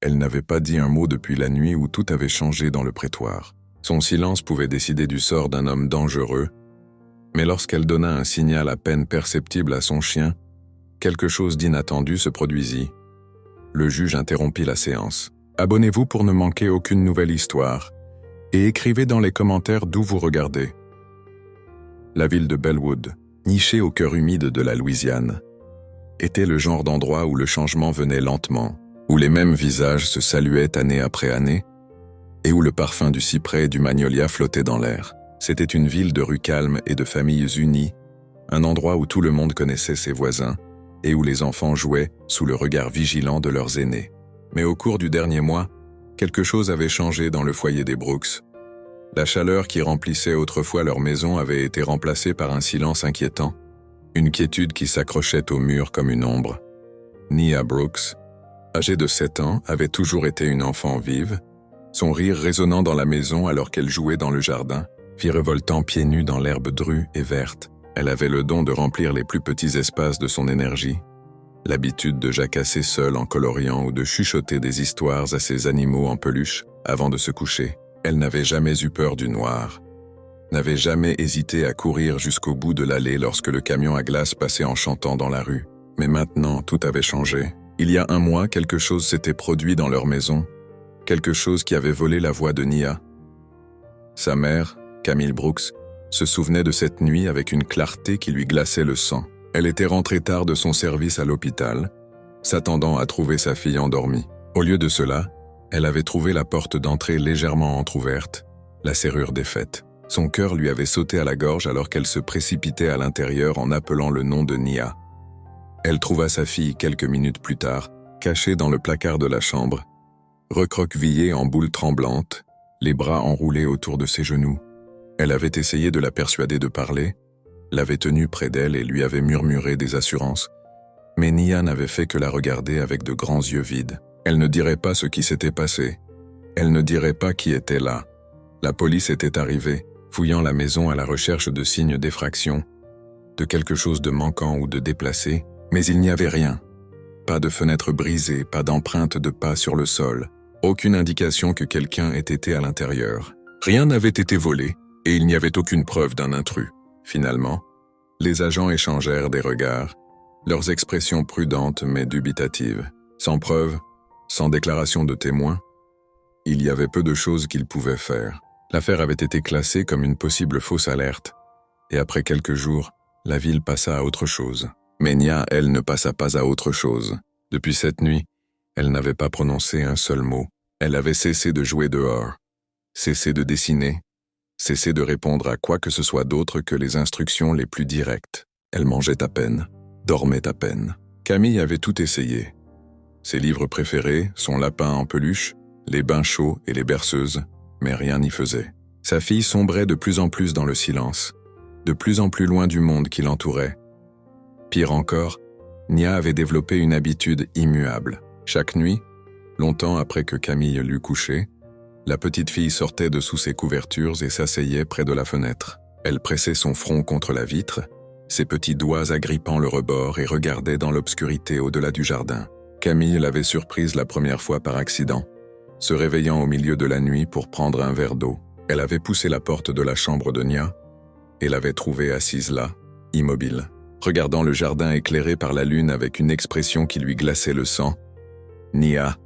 Elle n'avait pas dit un mot depuis la nuit où tout avait changé dans le prétoire. Son silence pouvait décider du sort d'un homme dangereux, mais lorsqu'elle donna un signal à peine perceptible à son chien, quelque chose d'inattendu se produisit. Le juge interrompit la séance. Abonnez-vous pour ne manquer aucune nouvelle histoire et écrivez dans les commentaires d'où vous regardez. La ville de Bellwood, nichée au cœur humide de la Louisiane, était le genre d'endroit où le changement venait lentement, où les mêmes visages se saluaient année après année, et où le parfum du cyprès et du magnolia flottait dans l'air. C'était une ville de rues calmes et de familles unies, un endroit où tout le monde connaissait ses voisins, et où les enfants jouaient sous le regard vigilant de leurs aînés. Mais au cours du dernier mois, quelque chose avait changé dans le foyer des Brooks. La chaleur qui remplissait autrefois leur maison avait été remplacée par un silence inquiétant, une quiétude qui s'accrochait au mur comme une ombre. Nia Brooks, âgée de 7 ans, avait toujours été une enfant vive, son rire résonnant dans la maison alors qu'elle jouait dans le jardin, virevoltant pieds nus dans l'herbe drue et verte. Elle avait le don de remplir les plus petits espaces de son énergie, l'habitude de jacasser seule en coloriant ou de chuchoter des histoires à ses animaux en peluche avant de se coucher. Elle n'avait jamais eu peur du noir, n'avait jamais hésité à courir jusqu'au bout de l'allée lorsque le camion à glace passait en chantant dans la rue. Mais maintenant, tout avait changé. Il y a un mois, quelque chose s'était produit dans leur maison, quelque chose qui avait volé la voix de Nia. Sa mère, Camille Brooks, se souvenait de cette nuit avec une clarté qui lui glaçait le sang. Elle était rentrée tard de son service à l'hôpital, s'attendant à trouver sa fille endormie. Au lieu de cela, elle avait trouvé la porte d'entrée légèrement entr'ouverte, la serrure défaite. Son cœur lui avait sauté à la gorge alors qu'elle se précipitait à l'intérieur en appelant le nom de Nia. Elle trouva sa fille quelques minutes plus tard, cachée dans le placard de la chambre, recroquevillée en boule tremblante, les bras enroulés autour de ses genoux. Elle avait essayé de la persuader de parler, l'avait tenue près d'elle et lui avait murmuré des assurances, mais Nia n'avait fait que la regarder avec de grands yeux vides. Elle ne dirait pas ce qui s'était passé. Elle ne dirait pas qui était là. La police était arrivée, fouillant la maison à la recherche de signes d'effraction, de quelque chose de manquant ou de déplacé, mais il n'y avait rien. Pas de fenêtre brisée, pas d'empreinte de pas sur le sol, aucune indication que quelqu'un ait été à l'intérieur. Rien n'avait été volé, et il n'y avait aucune preuve d'un intrus. Finalement, les agents échangèrent des regards, leurs expressions prudentes mais dubitatives. Sans preuve, sans déclaration de témoin, il y avait peu de choses qu'ils pouvaient faire. L'affaire avait été classée comme une possible fausse alerte, et après quelques jours, la ville passa à autre chose. Mais Nia, elle, ne passa pas à autre chose. Depuis cette nuit, elle n'avait pas prononcé un seul mot. Elle avait cessé de jouer dehors, cessé de dessiner, cessé de répondre à quoi que ce soit d'autre que les instructions les plus directes. Elle mangeait à peine, dormait à peine. Camille avait tout essayé. Ses livres préférés, son lapin en peluche, les bains chauds et les berceuses, mais rien n'y faisait. Sa fille sombrait de plus en plus dans le silence, de plus en plus loin du monde qui l'entourait. Pire encore, Nia avait développé une habitude immuable. Chaque nuit, longtemps après que Camille l'eût couchée, la petite fille sortait de sous ses couvertures et s'asseyait près de la fenêtre. Elle pressait son front contre la vitre, ses petits doigts agrippant le rebord et regardait dans l'obscurité au-delà du jardin. Camille l'avait surprise la première fois par accident, se réveillant au milieu de la nuit pour prendre un verre d'eau. Elle avait poussé la porte de la chambre de Nia et l'avait trouvée assise là, immobile, regardant le jardin éclairé par la lune avec une expression qui lui glaçait le sang. « Nia »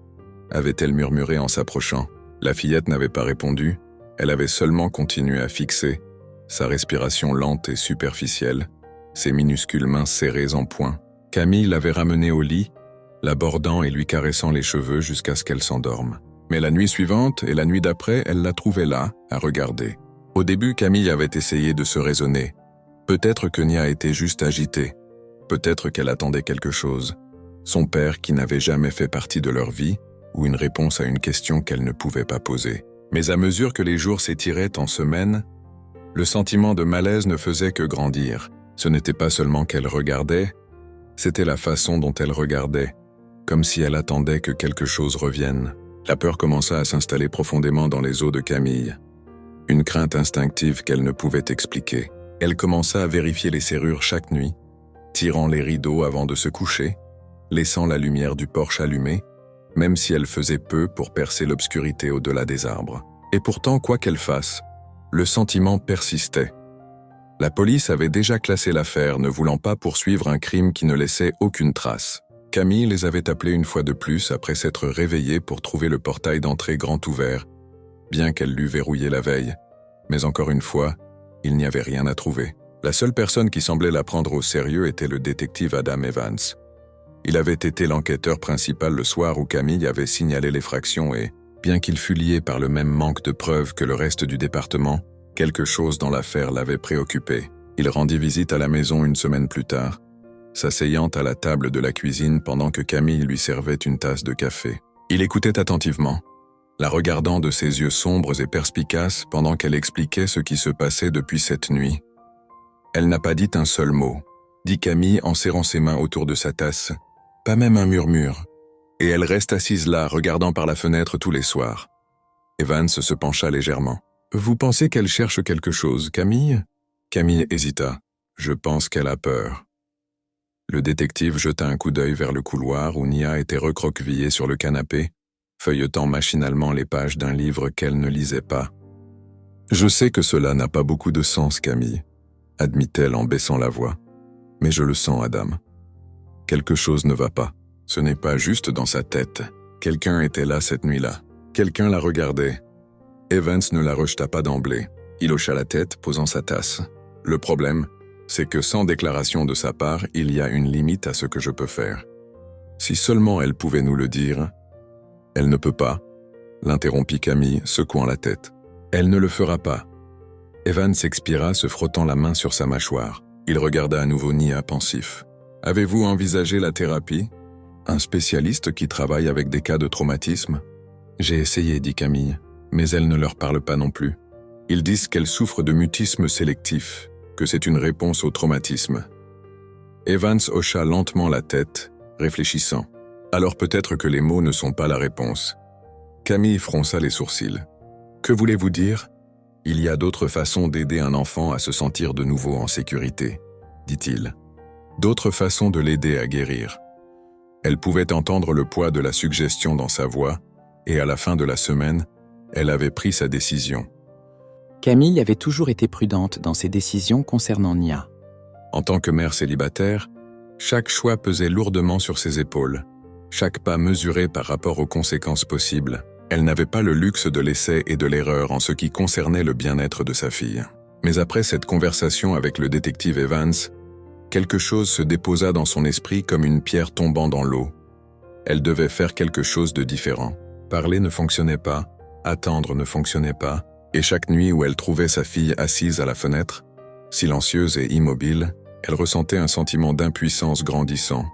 avait-elle murmuré en s'approchant. La fillette n'avait pas répondu, elle avait seulement continué à fixer, sa respiration lente et superficielle, ses minuscules mains serrées en poing. Camille l'avait ramenée au lit, l'abordant et lui caressant les cheveux jusqu'à ce qu'elle s'endorme. Mais la nuit suivante et la nuit d'après, elle la trouvait là, à regarder. Au début, Camille avait essayé de se raisonner. Peut-être que Nia était juste agitée, peut-être qu'elle attendait quelque chose. Son père qui n'avait jamais fait partie de leur vie, ou une réponse à une question qu'elle ne pouvait pas poser. Mais à mesure que les jours s'étiraient en semaines, le sentiment de malaise ne faisait que grandir. Ce n'était pas seulement qu'elle regardait, c'était la façon dont elle regardait, comme si elle attendait que quelque chose revienne. La peur commença à s'installer profondément dans les os de Camille. Une crainte instinctive qu'elle ne pouvait expliquer. Elle commença à vérifier les serrures chaque nuit, tirant les rideaux avant de se coucher, laissant la lumière du porche allumée, même si elle faisait peu pour percer l'obscurité au-delà des arbres. Et pourtant, quoi qu'elle fasse, le sentiment persistait. La police avait déjà classé l'affaire, ne voulant pas poursuivre un crime qui ne laissait aucune trace. Camille les avait appelés une fois de plus après s'être réveillée pour trouver le portail d'entrée grand ouvert, bien qu'elle l'eût verrouillé la veille. Mais encore une fois, il n'y avait rien à trouver. La seule personne qui semblait la prendre au sérieux était le détective Adam Evans. Il avait été l'enquêteur principal le soir où Camille avait signalé l'effraction et, bien qu'il fût lié par le même manque de preuves que le reste du département, quelque chose dans l'affaire l'avait préoccupé. Il rendit visite à la maison une semaine plus tard, s'asseyant à la table de la cuisine pendant que Camille lui servait une tasse de café. Il écoutait attentivement, la regardant de ses yeux sombres et perspicaces pendant qu'elle expliquait ce qui se passait depuis cette nuit. Elle n'a pas dit un seul mot, dit Camille en serrant ses mains autour de sa tasse, pas même un murmure, et elle reste assise là, regardant par la fenêtre tous les soirs. Evans se pencha légèrement. « Vous pensez qu'elle cherche quelque chose, Camille ?» Camille hésita. « Je pense qu'elle a peur. » Le détective jeta un coup d'œil vers le couloir où Nia était recroquevillée sur le canapé, feuilletant machinalement les pages d'un livre qu'elle ne lisait pas. « Je sais que cela n'a pas beaucoup de sens, Camille, » admit-elle en baissant la voix. « Mais je le sens, Adam. Quelque chose ne va pas. Ce n'est pas juste dans sa tête. Quelqu'un était là cette nuit-là. Quelqu'un la regardait. » Evans ne la rejeta pas d'emblée. Il hocha la tête, posant sa tasse. « Le problème, c'est que sans déclaration de sa part, il y a une limite à ce que je peux faire. Si seulement elle pouvait nous le dire. » « Elle ne peut pas, » l'interrompit Camille, secouant la tête. « Elle ne le fera pas. » Evans expira, se frottant la main sur sa mâchoire. Il regarda à nouveau Nia pensif. « Avez-vous envisagé la thérapie? Un spécialiste qui travaille avec des cas de traumatisme? » « J'ai essayé, dit Camille, mais elle ne leur parle pas non plus. Ils disent qu'elle souffre de mutisme sélectif, que c'est une réponse au traumatisme. » Evans hocha lentement la tête, réfléchissant. Alors peut-être que les mots ne sont pas la réponse. Camille fronça les sourcils. « Que voulez-vous dire? Il y a d'autres façons d'aider un enfant à se sentir de nouveau en sécurité, dit-il. D'autres façons de l'aider à guérir. » Elle pouvait entendre le poids de la suggestion dans sa voix, et à la fin de la semaine, elle avait pris sa décision. Camille avait toujours été prudente dans ses décisions concernant Nia. En tant que mère célibataire, chaque choix pesait lourdement sur ses épaules, chaque pas mesuré par rapport aux conséquences possibles. Elle n'avait pas le luxe de l'essai et de l'erreur en ce qui concernait le bien-être de sa fille. Mais après cette conversation avec le détective Evans, quelque chose se déposa dans son esprit comme une pierre tombant dans l'eau. Elle devait faire quelque chose de différent. Parler ne fonctionnait pas, attendre ne fonctionnait pas, et chaque nuit où elle trouvait sa fille assise à la fenêtre, silencieuse et immobile, elle ressentait un sentiment d'impuissance grandissant.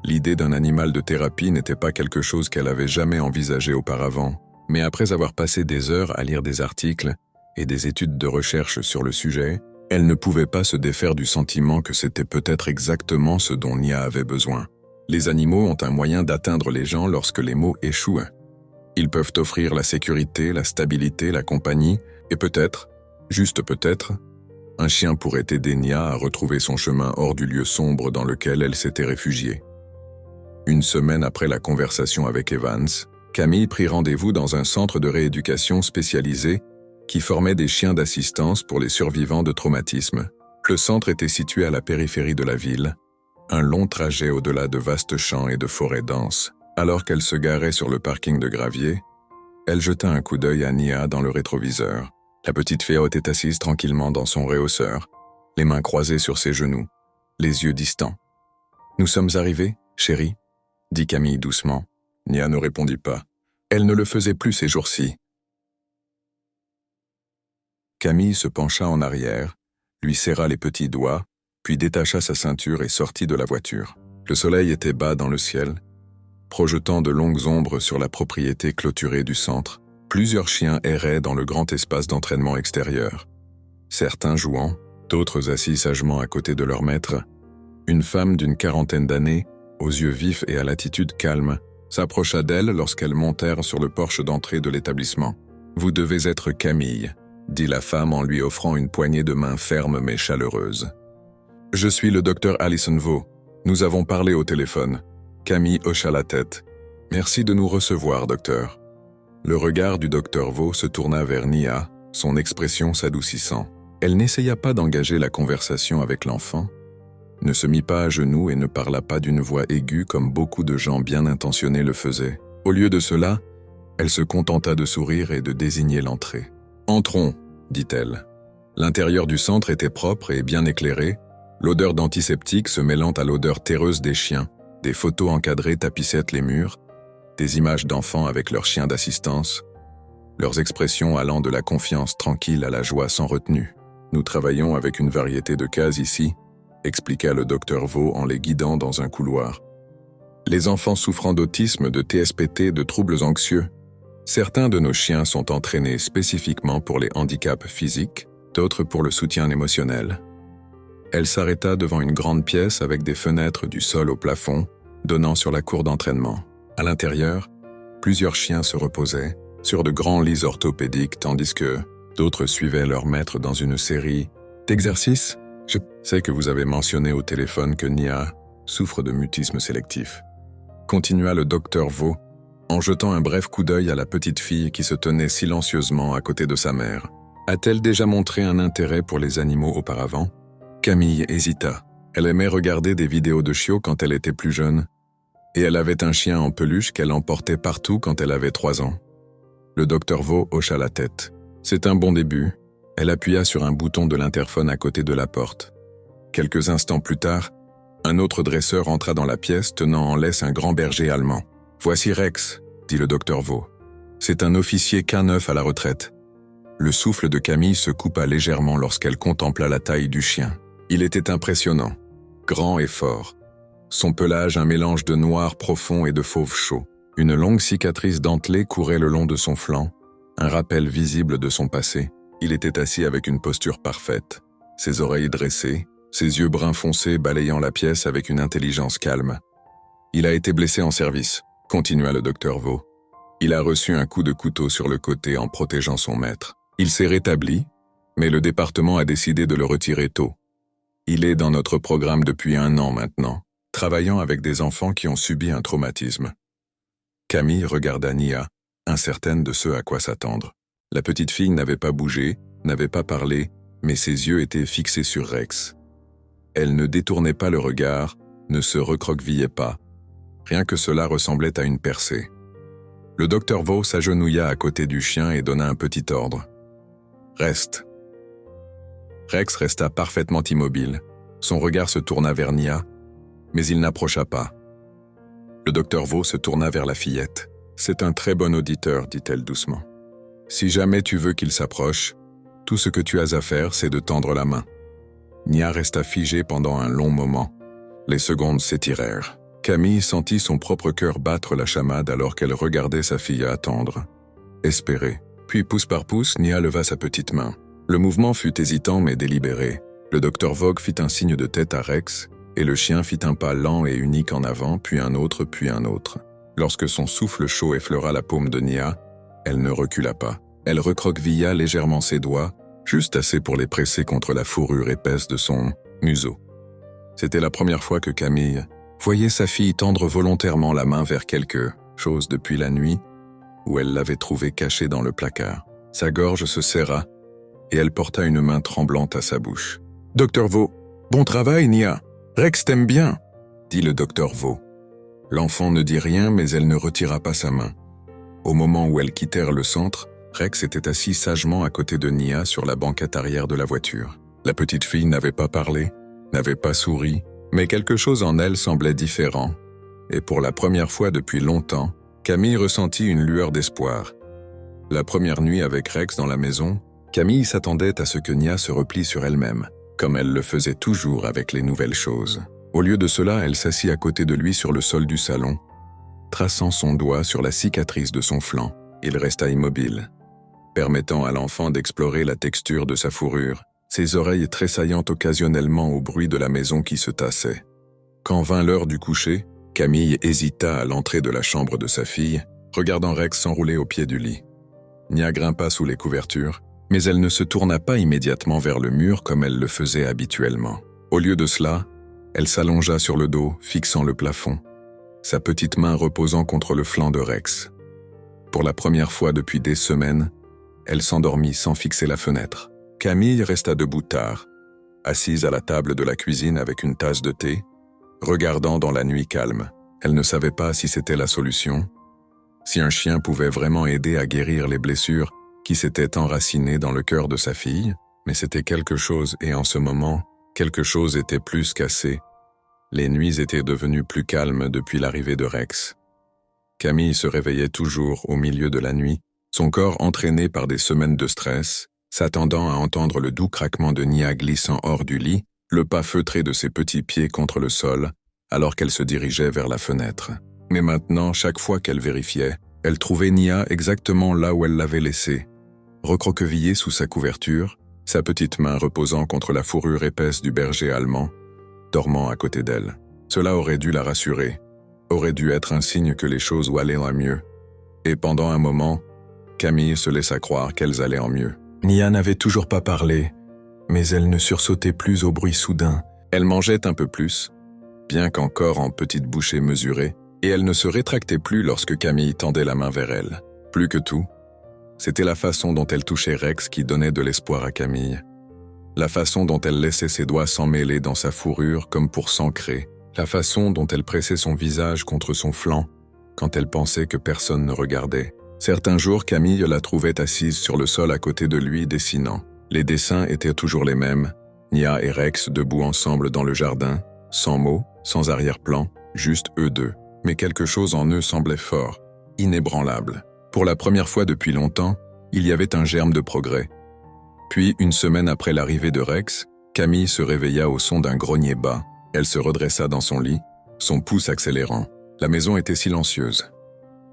L'idée d'un animal de thérapie n'était pas quelque chose qu'elle avait jamais envisagé auparavant, mais après avoir passé des heures à lire des articles et des études de recherche sur le sujet, elle ne pouvait pas se défaire du sentiment que c'était peut-être exactement ce dont Nia avait besoin. Les animaux ont un moyen d'atteindre les gens lorsque les mots échouent. Ils peuvent offrir la sécurité, la stabilité, la compagnie, et peut-être, juste peut-être, un chien pourrait aider Nia à retrouver son chemin hors du lieu sombre dans lequel elle s'était réfugiée. Une semaine après la conversation avec Evans, Camille prit rendez-vous dans un centre de rééducation spécialisé qui formait des chiens d'assistance pour les survivants de traumatisme. Le centre était situé à la périphérie de la ville, un long trajet au-delà de vastes champs et de forêts denses. Alors qu'elle se garait sur le parking de gravier, elle jeta un coup d'œil à Nia dans le rétroviseur. La petite fille était assise tranquillement dans son rehausseur, les mains croisées sur ses genoux, les yeux distants. « Nous sommes arrivés, chérie ?» dit Camille doucement. Nia ne répondit pas. Elle ne le faisait plus ces jours-ci. Camille se pencha en arrière, lui serra les petits doigts, puis détacha sa ceinture et sortit de la voiture. Le soleil était bas dans le ciel, projetant de longues ombres sur la propriété clôturée du centre. Plusieurs chiens erraient dans le grand espace d'entraînement extérieur. Certains jouant, d'autres assis sagement à côté de leur maître. Une femme d'une quarantaine d'années, aux yeux vifs et à l'attitude calme, s'approcha d'elle lorsqu'elles montèrent sur le porche d'entrée de l'établissement. « Vous devez être Camille », dit la femme en lui offrant une poignée de main ferme mais chaleureuse. « Je suis le docteur Allison Vaux. Nous avons parlé au téléphone. » Camille hocha la tête. « Merci de nous recevoir, docteur. Le regard du docteur Vaux se tourna vers Nia, son expression s'adoucissant. Elle n'essaya pas d'engager la conversation avec l'enfant, ne se mit pas à genoux et ne parla pas d'une voix aiguë comme beaucoup de gens bien intentionnés le faisaient. Au lieu de cela, elle se contenta de sourire et de désigner l'entrée. « Entrons », dit-elle. L'intérieur du centre était propre et bien éclairé, l'odeur d'antiseptique se mêlant à l'odeur terreuse des chiens. Des photos encadrées tapissaient les murs, des images d'enfants avec leurs chiens d'assistance, leurs expressions allant de la confiance tranquille à la joie sans retenue. « Nous travaillons avec une variété de cases ici », expliqua le docteur Vaux en les guidant dans un couloir. Les enfants souffrant d'autisme, de TSPT, de troubles anxieux. Certains de nos chiens sont entraînés spécifiquement pour les handicaps physiques, d'autres pour le soutien émotionnel. Elle s'arrêta devant une grande pièce avec des fenêtres du sol au plafond, donnant sur la cour d'entraînement. À l'intérieur, plusieurs chiens se reposaient sur de grands lits orthopédiques tandis que d'autres suivaient leur maître dans une série d'exercices. Je sais que vous avez mentionné au téléphone que Nia souffre de mutisme sélectif. Continua le docteur Vaux, en jetant un bref coup d'œil à la petite fille qui se tenait silencieusement à côté de sa mère. A-t-elle déjà montré un intérêt pour les animaux auparavant? Camille hésita. Elle aimait regarder des vidéos de chiots quand elle était plus jeune, et elle avait un chien en peluche qu'elle emportait partout quand elle avait 3 ans. Le docteur Vaux hocha la tête. C'est un bon début. Elle appuya sur un bouton de l'interphone à côté de la porte. Quelques instants plus tard, un autre dresseur entra dans la pièce tenant en laisse un grand berger allemand. « Voici Rex », dit le docteur Vaux. « C'est un officier K9 à la retraite. » Le souffle de Camille se coupa légèrement lorsqu'elle contempla la taille du chien. Il était impressionnant, grand et fort. Son pelage un mélange de noir profond et de fauve chaud. Une longue cicatrice dentelée courait le long de son flanc, un rappel visible de son passé. Il était assis avec une posture parfaite, ses oreilles dressées, ses yeux bruns foncés balayant la pièce avec une intelligence calme. « Il a été blessé en service », continua le docteur Vaux. « Il a reçu un coup de couteau sur le côté en protégeant son maître. Il s'est rétabli, mais le département a décidé de le retirer tôt. Il est dans notre programme depuis 1 an maintenant, travaillant avec des enfants qui ont subi un traumatisme. » Camille regarda Nia, incertaine de ce à quoi s'attendre. La petite fille n'avait pas bougé, n'avait pas parlé, mais ses yeux étaient fixés sur Rex. Elle ne détournait pas le regard, ne se recroquevillait pas. Rien que cela ressemblait à une percée. Le docteur Vaux s'agenouilla à côté du chien et donna un petit ordre. « Reste !» Rex resta parfaitement immobile. Son regard se tourna vers Nia, mais il n'approcha pas. Le docteur Vaux se tourna vers la fillette. « C'est un très bon auditeur, dit-elle doucement. Si jamais tu veux qu'il s'approche, tout ce que tu as à faire, c'est de tendre la main. » Nia resta figée pendant un long moment. Les secondes s'étirèrent. Camille sentit son propre cœur battre la chamade alors qu'elle regardait sa fille attendre, espérer. Puis, pouce par pouce, Nia leva sa petite main. Le mouvement fut hésitant mais délibéré. Le docteur Vogue fit un signe de tête à Rex, et le chien fit un pas lent et unique en avant, puis un autre, puis un autre. Lorsque son souffle chaud effleura la paume de Nia, elle ne recula pas. Elle recroquevilla légèrement ses doigts, juste assez pour les presser contre la fourrure épaisse de son museau. C'était la première fois que Camille voyait sa fille tendre volontairement la main vers quelque chose depuis la nuit où elle l'avait trouvée cachée dans le placard. Sa gorge se serra et elle porta une main tremblante à sa bouche. « Docteur Vaux, bon travail, Nia. Rex t'aime bien, » dit le docteur Vaux. L'enfant ne dit rien, mais elle ne retira pas sa main. Au moment où elles quittèrent le centre, Rex était assis sagement à côté de Nia sur la banquette arrière de la voiture. La petite fille n'avait pas parlé, n'avait pas souri, mais quelque chose en elle semblait différent. Et pour la première fois depuis longtemps, Camille ressentit une lueur d'espoir. La première nuit avec Rex dans la maison, Camille s'attendait à ce que Nia se replie sur elle-même, comme elle le faisait toujours avec les nouvelles choses. Au lieu de cela, elle s'assit à côté de lui sur le sol du salon, traçant son doigt sur la cicatrice de son flanc. Il resta immobile, permettant à l'enfant d'explorer la texture de sa fourrure, ses oreilles tressaillant occasionnellement au bruit de la maison qui se tassait. Quand vint l'heure du coucher, Camille hésita à l'entrée de la chambre de sa fille, regardant Rex s'enrouler au pied du lit. Nia grimpa sous les couvertures, mais elle ne se tourna pas immédiatement vers le mur comme elle le faisait habituellement. Au lieu de cela, elle s'allongea sur le dos, fixant le plafond. sa petite main reposant contre le flanc de Rex. Pour la première fois depuis des semaines, elle s'endormit sans fixer la fenêtre. Camille resta debout tard, assise à la table de la cuisine avec une tasse de thé, regardant dans la nuit calme. Elle ne savait pas si c'était la solution, si un chien pouvait vraiment aider à guérir les blessures qui s'étaient enracinées dans le cœur de sa fille, mais c'était quelque chose et en ce moment, quelque chose était plus cassé. Les nuits étaient devenues plus calmes depuis l'arrivée de Rex. Camille se réveillait toujours au milieu de la nuit, son corps entraîné par des semaines de stress, s'attendant à entendre le doux craquement de Nia glissant hors du lit, le pas feutré de ses petits pieds contre le sol, alors qu'elle se dirigeait vers la fenêtre. Mais maintenant, chaque fois qu'elle vérifiait, elle trouvait Nia exactement là où elle l'avait laissée, recroquevillée sous sa couverture, sa petite main reposant contre la fourrure épaisse du berger allemand, dormant à côté d'elle. Cela aurait dû la rassurer, aurait dû être un signe que les choses allaient en mieux. Et pendant un moment, Camille se laissa croire qu'elles allaient en mieux. Nia n'avait toujours pas parlé, mais elle ne sursautait plus au bruit soudain. Elle mangeait un peu plus, bien qu'encore en petites bouchées mesurées, et elle ne se rétractait plus lorsque Camille tendait la main vers elle. Plus que tout, c'était la façon dont elle touchait Rex qui donnait de l'espoir à Camille. La façon dont elle laissait ses doigts s'emmêler dans sa fourrure comme pour s'ancrer. La façon dont elle pressait son visage contre son flanc quand elle pensait que personne ne regardait. Certains jours, Camille la trouvait assise sur le sol à côté de lui dessinant. Les dessins étaient toujours les mêmes. Nia et Rex debout ensemble dans le jardin, sans mots, sans arrière-plan, juste eux deux. Mais quelque chose en eux semblait fort, inébranlable. Pour la première fois depuis longtemps, il y avait un germe de progrès. Puis, une semaine après l'arrivée de Rex, Camille se réveilla au son d'un grognement bas. Elle se redressa dans son lit, son pouce accélérant. La maison était silencieuse,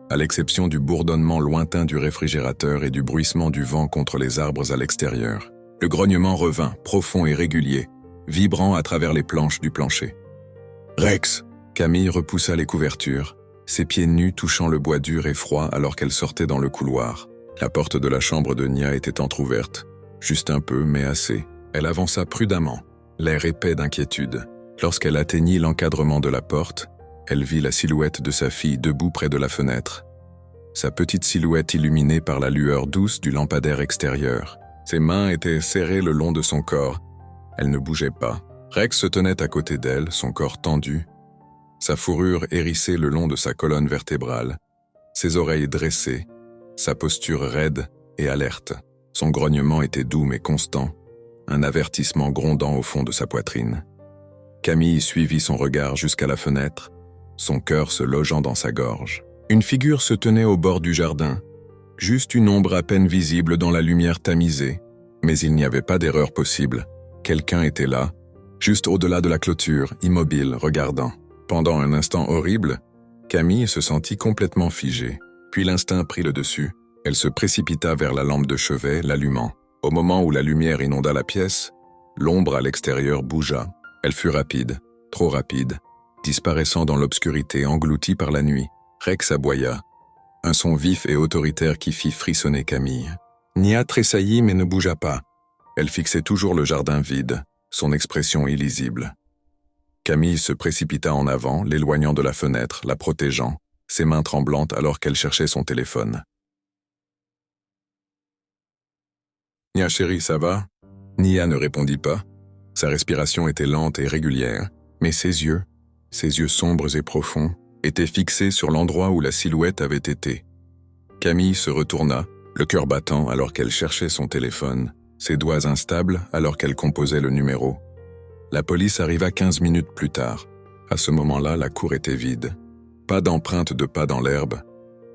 à l'exception du bourdonnement lointain du réfrigérateur et du bruissement du vent contre les arbres à l'extérieur. Le grognement revint, profond et régulier, vibrant à travers les planches du plancher. « Rex !» Camille repoussa les couvertures, ses pieds nus touchant le bois dur et froid alors qu'elle sortait dans le couloir. La porte de la chambre de Nia était entr'ouverte, juste un peu, mais assez. Elle avança prudemment, l'air épais d'inquiétude. Lorsqu'elle atteignit l'encadrement de la porte, elle vit la silhouette de sa fille debout près de la fenêtre. Sa petite silhouette illuminée par la lueur douce du lampadaire extérieur. Ses mains étaient serrées le long de son corps. Elle ne bougeait pas. Rex se tenait à côté d'elle, son corps tendu, sa fourrure hérissée le long de sa colonne vertébrale, ses oreilles dressées, sa posture raide et alerte. Son grognement était doux mais constant, un avertissement grondant au fond de sa poitrine. Camille suivit son regard jusqu'à la fenêtre, son cœur se logeant dans sa gorge. Une figure se tenait au bord du jardin, juste une ombre à peine visible dans la lumière tamisée, mais il n'y avait pas d'erreur possible. Quelqu'un était là, juste au-delà de la clôture, immobile, regardant. Pendant un instant horrible, Camille se sentit complètement figée. Puis l'instinct prit le dessus. Elle se précipita vers la lampe de chevet, l'allumant. Au moment où la lumière inonda la pièce, l'ombre à l'extérieur bougea. Elle fut rapide, trop rapide, disparaissant dans l'obscurité engloutie par la nuit. Rex aboya, un son vif et autoritaire qui fit frissonner Camille. Nia tressaillit mais ne bougea pas. Elle fixait toujours le jardin vide, son expression illisible. Camille se précipita en avant, l'éloignant de la fenêtre, la protégeant, ses mains tremblantes alors qu'elle cherchait son téléphone. « Nia chérie, ça va ?» Nia ne répondit pas. Sa respiration était lente et régulière, mais ses yeux sombres et profonds, étaient fixés sur l'endroit où la silhouette avait été. Camille se retourna, le cœur battant alors qu'elle cherchait son téléphone, ses doigts instables alors qu'elle composait le numéro. La police arriva 15 minutes plus tard. À ce moment-là, la cour était vide. Pas d'empreinte de pas dans l'herbe,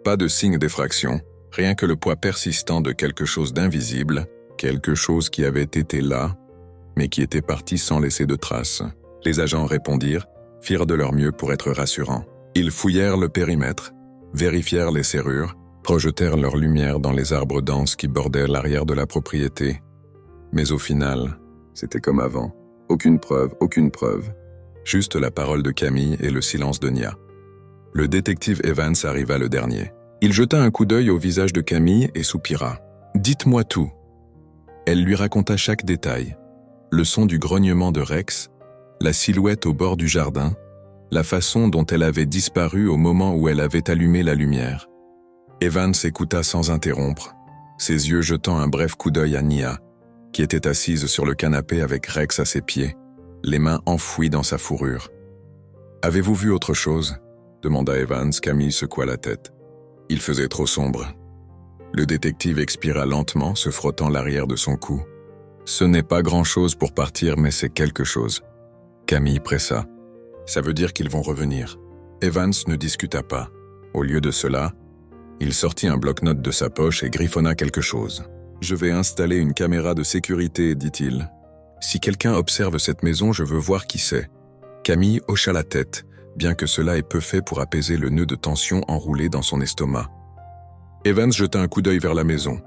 pas de signe d'effraction, rien que le poids persistant de quelque chose d'invisible, quelque chose qui avait été là, mais qui était parti sans laisser de traces. Les agents répondirent, firent de leur mieux pour être rassurants. Ils fouillèrent le périmètre, vérifièrent les serrures, projetèrent leur lumière dans les arbres denses qui bordaient l'arrière de la propriété. Mais au final, c'était comme avant. Aucune preuve. Juste la parole de Camille et le silence de Nia. Le détective Evans arriva le dernier. Il jeta un coup d'œil au visage de Camille et soupira. « Dites-moi tout. » Elle lui raconta chaque détail. Le son du grognement de Rex, la silhouette au bord du jardin, la façon dont elle avait disparu au moment où elle avait allumé la lumière. Evans écouta sans interrompre, ses yeux jetant un bref coup d'œil à Nia, qui était assise sur le canapé avec Rex à ses pieds, les mains enfouies dans sa fourrure. « Avez-vous vu autre chose ?» demanda Evans. Camille secoua la tête. Il faisait trop sombre. Le détective expira lentement, se frottant l'arrière de son cou. « Ce n'est pas grand-chose pour partir, mais c'est quelque chose. » Camille pressa. « Ça veut dire qu'ils vont revenir. » Evans ne discuta pas. Au lieu de cela, il sortit un bloc-notes de sa poche et griffonna quelque chose. « Je vais installer une caméra de sécurité, dit-il. Si quelqu'un observe cette maison, je veux voir qui c'est. » Camille hocha la tête, bien que cela ait peu fait pour apaiser le nœud de tension enroulé dans son estomac. Evans jeta un coup d'œil vers la maison,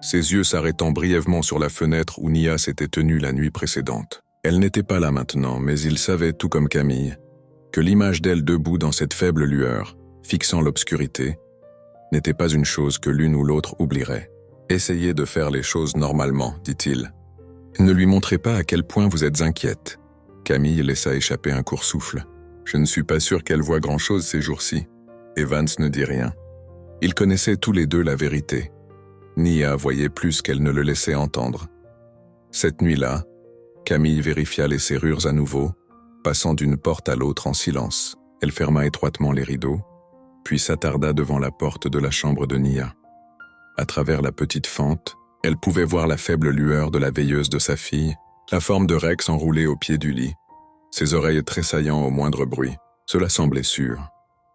ses yeux s'arrêtant brièvement sur la fenêtre où Nia s'était tenue la nuit précédente. Elle n'était pas là maintenant, mais il savait, tout comme Camille, que l'image d'elle debout dans cette faible lueur, fixant l'obscurité, n'était pas une chose que l'une ou l'autre oublierait. « Essayez de faire les choses normalement, dit-il. Ne lui montrez pas à quel point vous êtes inquiète. » Camille laissa échapper un court souffle. « Je ne suis pas sûr qu'elle voit grand-chose ces jours-ci. » Evans ne dit rien. Ils connaissaient tous les deux la vérité. Nia voyait plus qu'elle ne le laissait entendre. Cette nuit-là, Camille vérifia les serrures à nouveau, passant d'une porte à l'autre en silence. Elle ferma étroitement les rideaux, puis s'attarda devant la porte de la chambre de Nia. À travers la petite fente, elle pouvait voir la faible lueur de la veilleuse de sa fille, la forme de Rex enroulée au pied du lit, ses oreilles tressaillant au moindre bruit. Cela semblait sûr.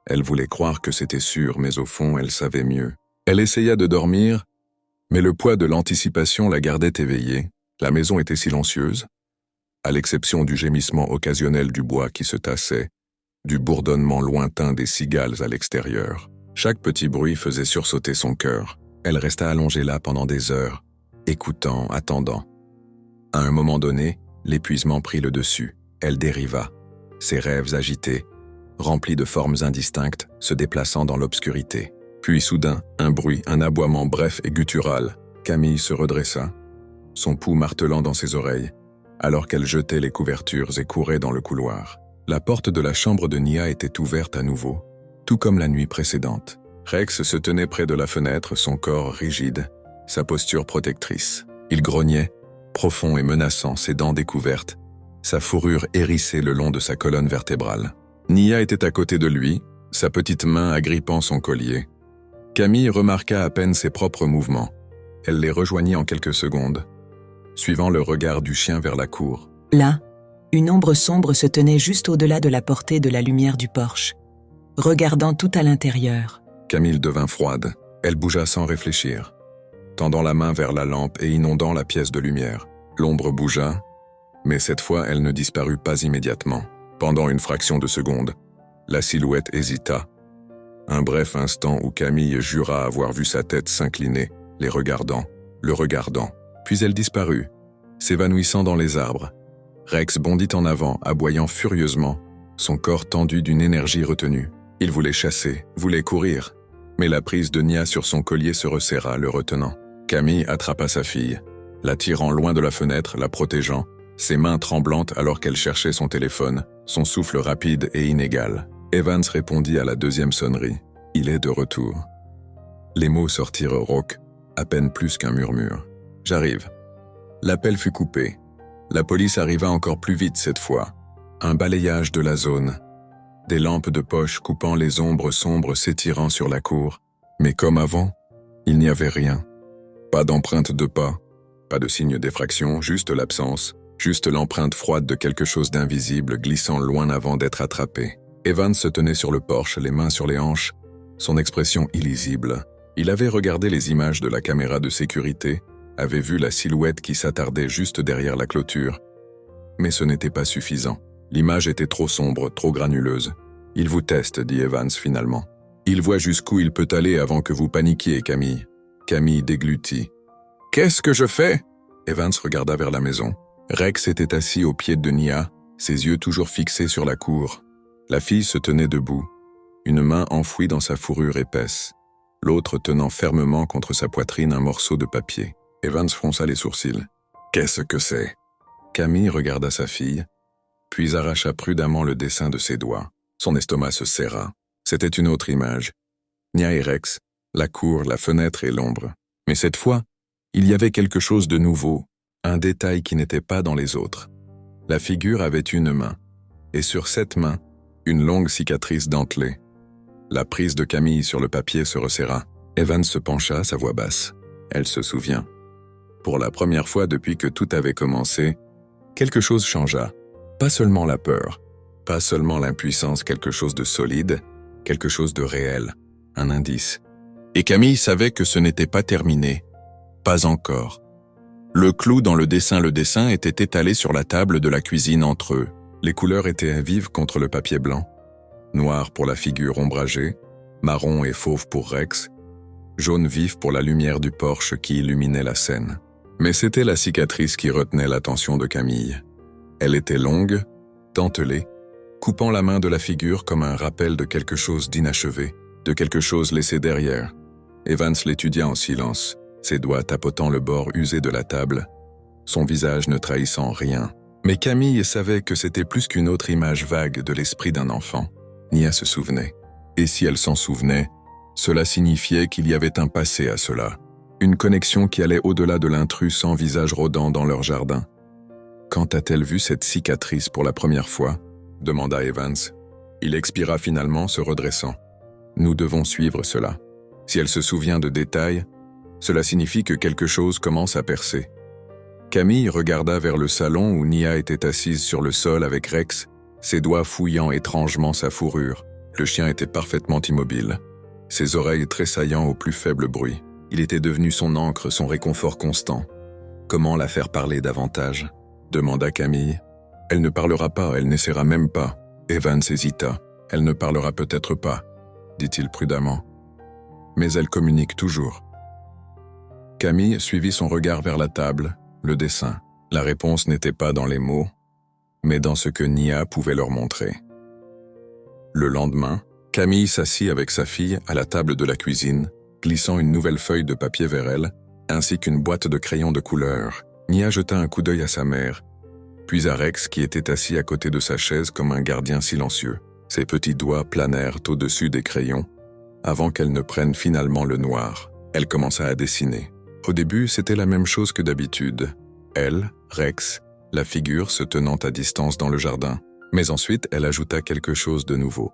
Elle voulait croire que c'était sûr, mais au fond, elle savait mieux. Elle essaya de dormir, mais le poids de l'anticipation la gardait éveillée. La maison était silencieuse, à l'exception du gémissement occasionnel du bois qui se tassait, du bourdonnement lointain des cigales à l'extérieur. Chaque petit bruit faisait sursauter son cœur. Elle resta allongée là pendant des heures, écoutant, attendant. À un moment donné, l'épuisement prit le dessus. Elle dériva, ses rêves agités, remplis de formes indistinctes, se déplaçant dans l'obscurité. Puis soudain, un bruit, un aboiement bref et guttural. Camille se redressa, son pouls martelant dans ses oreilles, alors qu'elle jetait les couvertures et courait dans le couloir. La porte de la chambre de Nia était ouverte à nouveau, tout comme la nuit précédente. Rex se tenait près de la fenêtre, son corps rigide, sa posture protectrice. Il grognait, profond et menaçant, ses dents découvertes, sa fourrure hérissée le long de sa colonne vertébrale. Nia était à côté de lui, sa petite main agrippant son collier. Camille remarqua à peine ses propres mouvements. Elle les rejoignit en quelques secondes, suivant le regard du chien vers la cour. Là, une ombre sombre se tenait juste au-delà de la portée de la lumière du porche, regardant tout à l'intérieur. Camille devint froide. Elle bougea sans réfléchir, tendant la main vers la lampe et inondant la pièce de lumière. L'ombre bougea, mais cette fois elle ne disparut pas immédiatement. Pendant une fraction de seconde, la silhouette hésita. Un bref instant où Camille jura avoir vu sa tête s'incliner, le regardant. Puis elle disparut, s'évanouissant dans les arbres. Rex bondit en avant, aboyant furieusement, son corps tendu d'une énergie retenue. Il voulait chasser, voulait courir, mais la prise de Nia sur son collier se resserra, le retenant. Camille attrapa sa fille, la tirant loin de la fenêtre, la protégeant, ses mains tremblantes alors qu'elle cherchait son téléphone, son souffle rapide et inégal. Evans répondit à la deuxième sonnerie. « Il est de retour. » Les mots sortirent rauques, à peine plus qu'un murmure. « J'arrive. » L'appel fut coupé. La police arriva encore plus vite cette fois. Un balayage de la zone. Des lampes de poche coupant les ombres sombres s'étirant sur la cour. Mais comme avant, il n'y avait rien. Pas d'empreinte de pas, pas de signe d'effraction, juste l'absence, juste l'empreinte froide de quelque chose d'invisible glissant loin avant d'être attrapé. Evans se tenait sur le porche, les mains sur les hanches, son expression illisible. Il avait regardé les images de la caméra de sécurité, avait vu la silhouette qui s'attardait juste derrière la clôture. Mais ce n'était pas suffisant. L'image était trop sombre, trop granuleuse. « Il vous teste, dit Evans finalement. Il voit jusqu'où il peut aller avant que vous paniquiez, Camille. » Camille déglutit. « Qu'est-ce que je fais ?» Evans regarda vers la maison. Rex était assis au pied de Nia, ses yeux toujours fixés sur la cour. La fille se tenait debout, une main enfouie dans sa fourrure épaisse, l'autre tenant fermement contre sa poitrine un morceau de papier. Evans fronça les sourcils. « Qu'est-ce que c'est ?» Camille regarda sa fille, puis arracha prudemment le dessin de ses doigts. Son estomac se serra. C'était une autre image. Nia et Rex, la cour, la fenêtre et l'ombre. Mais cette fois, il y avait quelque chose de nouveau, un détail qui n'était pas dans les autres. La figure avait une main, et sur cette main, une longue cicatrice dentelée. La prise de Camille sur le papier se resserra. Evans se pencha, sa voix basse. Elle se souvient. Pour la première fois depuis que tout avait commencé, quelque chose changea. Pas seulement la peur, pas seulement l'impuissance, quelque chose de solide, quelque chose de réel, un indice. Et Camille savait que ce n'était pas terminé. Pas encore. Le clou dans le dessin était étalé sur la table de la cuisine entre eux. Les couleurs étaient vives contre le papier blanc. Noir pour la figure ombragée, marron et fauve pour Rex, jaune vif pour la lumière du porche qui illuminait la scène. Mais c'était la cicatrice qui retenait l'attention de Camille. Elle était longue, dentelée, coupant la main de la figure comme un rappel de quelque chose d'inachevé, de quelque chose laissé derrière. Evans l'étudia en silence, ses doigts tapotant le bord usé de la table, son visage ne trahissant rien. Mais Camille savait que c'était plus qu'une autre image vague de l'esprit d'un enfant. Nia se souvenait. Et si elle s'en souvenait, cela signifiait qu'il y avait un passé à cela. Une connexion qui allait au-delà de l'intrus sans visage rôdant dans leur jardin. Quand a-t-elle vu cette cicatrice pour la première fois ? Demanda Evans. Il expira finalement, se redressant. Nous devons suivre cela. Si elle se souvient de détails, cela signifie que quelque chose commence à percer. Camille regarda vers le salon où Nia était assise sur le sol avec Rex, ses doigts fouillant étrangement sa fourrure. Le chien était parfaitement immobile, ses oreilles tressaillant au plus faible bruit. Il était devenu son ancre, son réconfort constant. Comment la faire parler davantage ? Demanda Camille. Elle ne parlera pas, elle n'essaiera même pas. Evans hésita. Elle ne parlera peut-être pas, dit-il prudemment. Mais elle communique toujours. Camille suivit son regard vers la table, le dessin. La réponse n'était pas dans les mots, mais dans ce que Nia pouvait leur montrer. Le lendemain, Camille s'assit avec sa fille à la table de la cuisine, glissant une nouvelle feuille de papier vers elle, ainsi qu'une boîte de crayons de couleur. Nia jeta un coup d'œil à sa mère, puis à Rex qui était assis à côté de sa chaise comme un gardien silencieux. Ses petits doigts planèrent au-dessus des crayons, avant qu'elle ne prenne finalement le noir. Elle commença à dessiner. Au début, c'était la même chose que d'habitude. Elle, Rex, la figure se tenant à distance dans le jardin. Mais ensuite, elle ajouta quelque chose de nouveau.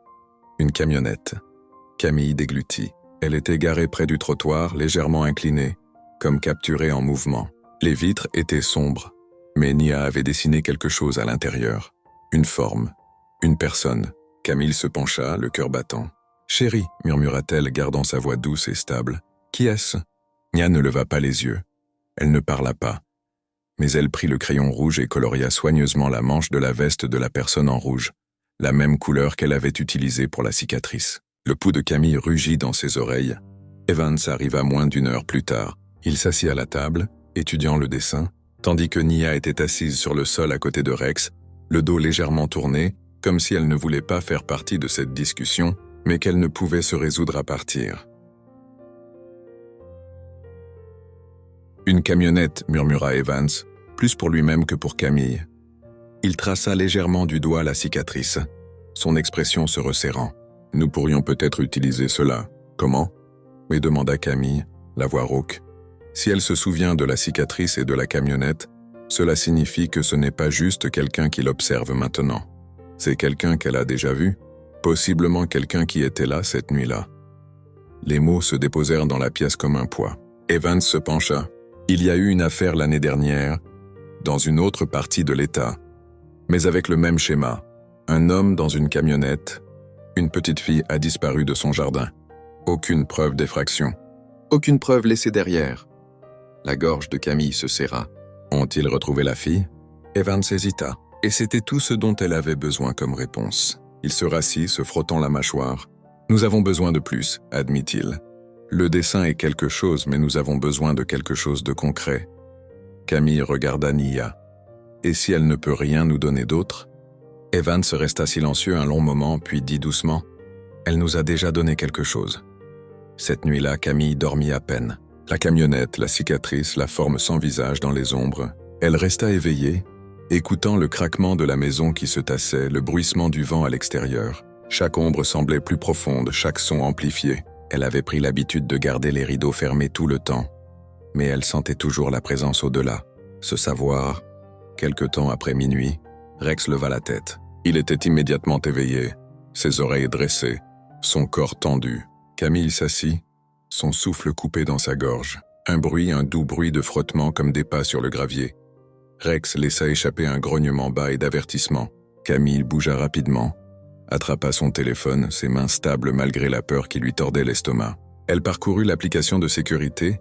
Une camionnette. Camille déglutit. Elle était garée près du trottoir, légèrement inclinée, comme capturée en mouvement. Les vitres étaient sombres, mais Nia avait dessiné quelque chose à l'intérieur. Une forme, une personne. Camille se pencha, le cœur battant. « Chérie », murmura-t-elle, gardant sa voix douce et stable. « Qui est-ce » Nia ne leva pas les yeux. Elle ne parla pas. Mais elle prit le crayon rouge et coloria soigneusement la manche de la veste de la personne en rouge, la même couleur qu'elle avait utilisée pour la cicatrice. Le pouls de Camille rugit dans ses oreilles. Evans arriva moins d'une heure plus tard. Il s'assit à la table, étudiant le dessin, tandis que Nia était assise sur le sol à côté de Rex, le dos légèrement tourné, comme si elle ne voulait pas faire partie de cette discussion, mais qu'elle ne pouvait se résoudre à partir. « Une camionnette », murmura Evans, plus pour lui-même que pour Camille. Il traça légèrement du doigt la cicatrice, son expression se resserrant. « Nous pourrions peut-être utiliser cela. Comment ?» me demanda Camille, la voix rauque. Si elle se souvient de la cicatrice et de la camionnette, cela signifie que ce n'est pas juste quelqu'un qui l'observe maintenant. C'est quelqu'un qu'elle a déjà vu, possiblement quelqu'un qui était là cette nuit-là. Les mots se déposèrent dans la pièce comme un poids. Evans se pencha. Il y a eu une affaire l'année dernière, dans une autre partie de l'État, mais avec le même schéma. Un homme dans une camionnette, une petite fille a disparu de son jardin. Aucune preuve d'effraction. Aucune preuve laissée derrière. La gorge de Camille se serra. Ont-ils retrouvé la fille ? Evans hésita, et c'était tout ce dont elle avait besoin comme réponse. Il se rassit, se frottant la mâchoire. « Nous avons besoin de plus », admit-il. Le dessin est quelque chose, mais nous avons besoin de quelque chose de concret. Camille regarda Nia. Et si elle ne peut rien nous donner d'autre ? Evans resta silencieux un long moment, puis dit doucement « Elle nous a déjà donné quelque chose. » Cette nuit-là, Camille dormit à peine. La camionnette, la cicatrice, la forme sans visage dans les ombres. Elle resta éveillée, écoutant le craquement de la maison qui se tassait, le bruissement du vent à l'extérieur. Chaque ombre semblait plus profonde, chaque son amplifié. Elle avait pris l'habitude de garder les rideaux fermés tout le temps, mais elle sentait toujours la présence au-delà. Ce savoir, quelque temps après minuit, Rex leva la tête. Il était immédiatement éveillé, ses oreilles dressées, son corps tendu. Camille s'assit, son souffle coupé dans sa gorge. Un doux bruit de frottement comme des pas sur le gravier. Rex laissa échapper un grognement bas et d'avertissement. Camille bougea rapidement, attrapa son téléphone, ses mains stables malgré la peur qui lui tordait l'estomac. Elle parcourut l'application de sécurité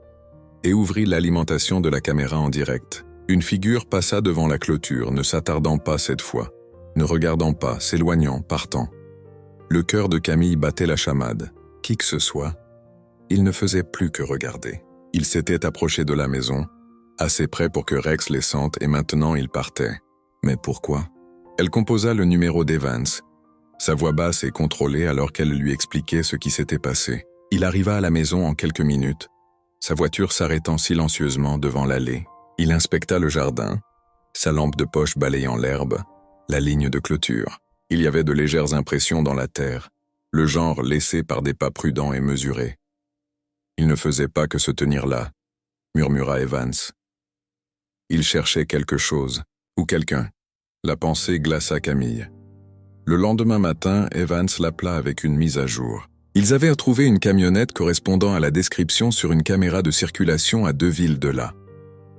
et ouvrit l'alimentation de la caméra en direct. Une figure passa devant la clôture, ne s'attardant pas cette fois, ne regardant pas, s'éloignant, partant. Le cœur de Camille battait la chamade. Qui que ce soit, il ne faisait plus que regarder. Il s'était approché de la maison, assez près pour que Rex les sente et maintenant il partait. Mais pourquoi? Elle composa le numéro d'Evans, sa voix basse et contrôlée alors qu'elle lui expliquait ce qui s'était passé. Il arriva à la maison en quelques minutes, sa voiture s'arrêtant silencieusement devant l'allée. Il inspecta le jardin, sa lampe de poche balayant l'herbe, la ligne de clôture. Il y avait de légères impressions dans la terre, le genre laissé par des pas prudents et mesurés. Il ne faisait pas que se tenir là, murmura Evans. Il cherchait quelque chose, ou quelqu'un. La pensée glaça Camille. Le lendemain matin, Evans l'appela avec une mise à jour. Ils avaient trouvé une camionnette correspondant à la description sur une caméra de circulation à 2 villes de là.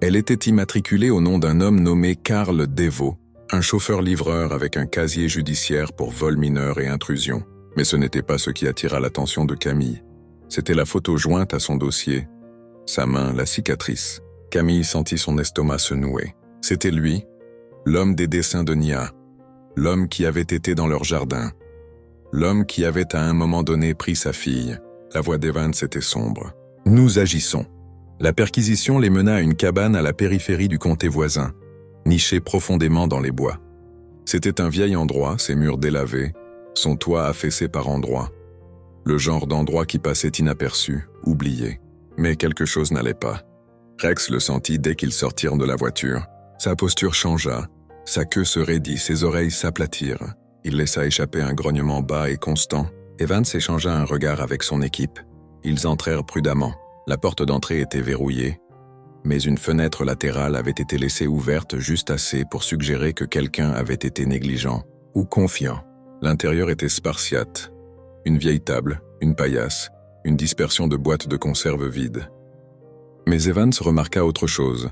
Elle était immatriculée au nom d'un homme nommé Carl Deveau, un chauffeur-livreur avec un casier judiciaire pour vol mineur et intrusion. Mais ce n'était pas ce qui attira l'attention de Camille. C'était la photo jointe à son dossier. Sa main, la cicatrice. Camille sentit son estomac se nouer. C'était lui, l'homme des dessins de Nia, l'homme qui avait été dans leur jardin, l'homme qui avait à un moment donné pris sa fille. La voix d'Evans était sombre. « Nous agissons. » La perquisition les mena à une cabane à la périphérie du comté voisin, nichée profondément dans les bois. C'était un vieil endroit, ses murs délavés, son toit affaissé par endroits. Le genre d'endroit qui passait inaperçu, oublié. Mais quelque chose n'allait pas. Rex le sentit dès qu'ils sortirent de la voiture. Sa posture changea, sa queue se raidit, ses oreilles s'aplatirent. Il laissa échapper un grognement bas et constant. Evans échangea un regard avec son équipe. Ils entrèrent prudemment. La porte d'entrée était verrouillée, mais une fenêtre latérale avait été laissée ouverte juste assez pour suggérer que quelqu'un avait été négligent ou confiant. L'intérieur était spartiate. Une vieille table, une paillasse, une dispersion de boîtes de conserve vides. Mais Evans remarqua autre chose.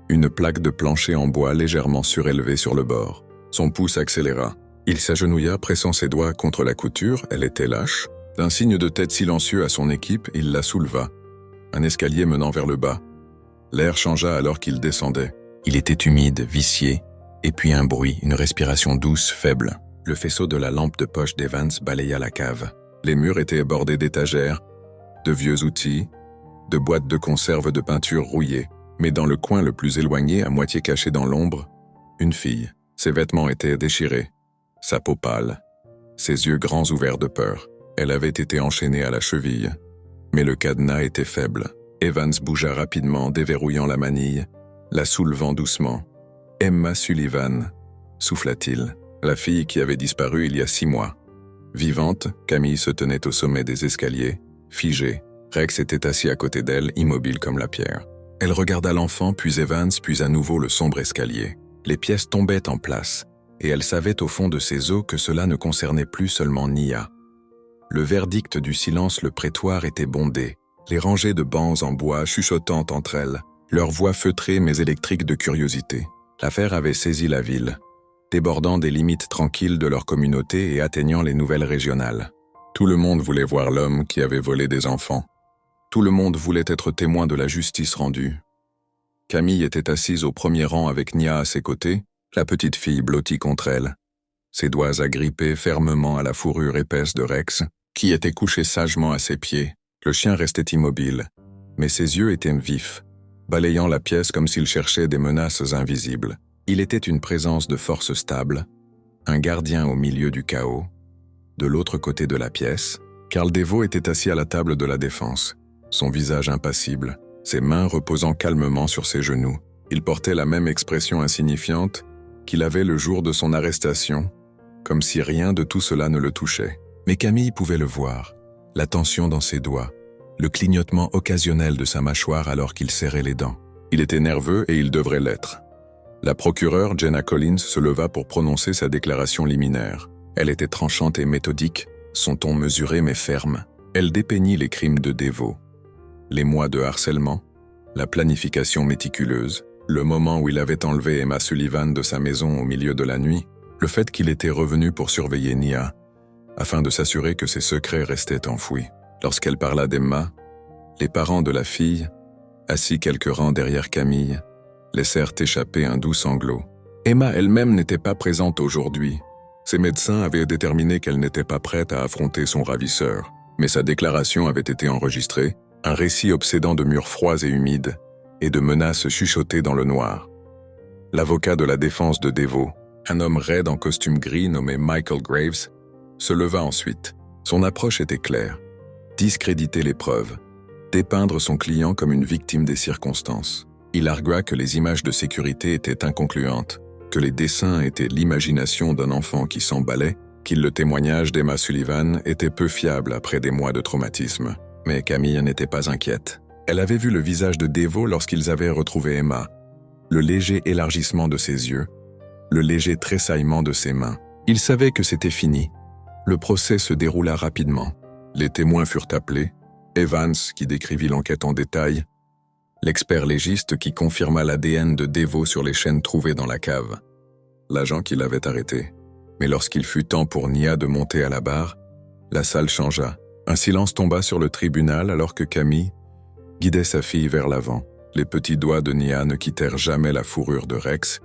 Une plaque de plancher en bois légèrement surélevée sur le bord. Son pouce accéléra. Il s'agenouilla, pressant ses doigts contre la couture, elle était lâche. D'un signe de tête silencieux à son équipe, il la souleva. Un escalier menant vers le bas. L'air changea alors qu'il descendait. Il était humide, vicié, et puis un bruit, une respiration douce, faible. Le faisceau de la lampe de poche d'Evans balaya la cave. Les murs étaient bordés d'étagères, de vieux outils, de boîtes de conserve de peinture rouillées. Mais dans le coin le plus éloigné, à moitié caché dans l'ombre, une fille. Ses vêtements étaient déchirés, sa peau pâle, ses yeux grands ouverts de peur. Elle avait été enchaînée à la cheville. Mais le cadenas était faible. Evans bougea rapidement, déverrouillant la manille, la soulevant doucement. « Emma Sullivan », souffla-t-il, la fille qui avait disparu il y a 6 mois. Vivante, Camille se tenait au sommet des escaliers, figée. Rex était assis à côté d'elle, immobile comme la pierre. Elle regarda l'enfant, puis Evans, puis à nouveau le sombre escalier. Les pièces tombaient en place, et elle savait au fond de ses os que cela ne concernait plus seulement Nia. Le verdict du silence le prétoire était bondé, les rangées de bancs en bois chuchotant entre elles, leurs voix feutrées mais électriques de curiosité. L'affaire avait saisi la ville, débordant des limites tranquilles de leur communauté et atteignant les nouvelles régionales. Tout le monde voulait voir l'homme qui avait volé des enfants. Tout le monde voulait être témoin de la justice rendue. Camille était assise au premier rang avec Nia à ses côtés, la petite fille blottie contre elle, ses doigts agrippés fermement à la fourrure épaisse de Rex, qui était couché sagement à ses pieds. Le chien restait immobile, mais ses yeux étaient vifs, balayant la pièce comme s'il cherchait des menaces invisibles. Il était une présence de force stable, un gardien au milieu du chaos. De l'autre côté de la pièce, Carl Deveau était assis à la table de la défense, son visage impassible, ses mains reposant calmement sur ses genoux. Il portait la même expression insignifiante qu'il avait le jour de son arrestation, comme si rien de tout cela ne le touchait. Mais Camille pouvait le voir, la tension dans ses doigts, le clignotement occasionnel de sa mâchoire alors qu'il serrait les dents. Il était nerveux et il devrait l'être. La procureure Jenna Collins se leva pour prononcer sa déclaration liminaire. Elle était tranchante et méthodique, son ton mesuré mais ferme. Elle dépeignit les crimes de Devo, les mois de harcèlement, la planification méticuleuse, le moment où il avait enlevé Emma Sullivan de sa maison au milieu de la nuit, le fait qu'il était revenu pour surveiller Nia, afin de s'assurer que ses secrets restaient enfouis. Lorsqu'elle parla d'Emma, les parents de la fille, assis quelques rangs derrière Camille, laissèrent échapper un doux sanglot. Emma elle-même n'était pas présente aujourd'hui. Ses médecins avaient déterminé qu'elle n'était pas prête à affronter son ravisseur, mais sa déclaration avait été enregistrée, un récit obsédant de murs froids et humides, et de menaces chuchotées dans le noir. L'avocat de la défense de Devo, un homme raide en costume gris nommé Michael Graves, se leva ensuite. Son approche était claire. Discréditer les preuves, dépeindre son client comme une victime des circonstances. Il argua que les images de sécurité étaient inconcluantes, que les dessins étaient l'imagination d'un enfant qui s'emballait, qu'il le témoignage d'Emma Sullivan était peu fiable après des mois de traumatisme. Mais Camille n'était pas inquiète. Elle avait vu le visage de Devo lorsqu'ils avaient retrouvé Emma, le léger élargissement de ses yeux, le léger tressaillement de ses mains. Il savait que c'était fini. Le procès se déroula rapidement. Les témoins furent appelés, Evans qui décrivit l'enquête en détail, l'expert légiste qui confirma l'ADN de Devo sur les chaînes trouvées dans la cave, l'agent qui l'avait arrêté. Mais lorsqu'il fut temps pour Nia de monter à la barre, la salle changea. Un silence tomba sur le tribunal alors que Camille guidait sa fille vers l'avant. Les petits doigts de Nia ne quittèrent jamais la fourrure de Rex,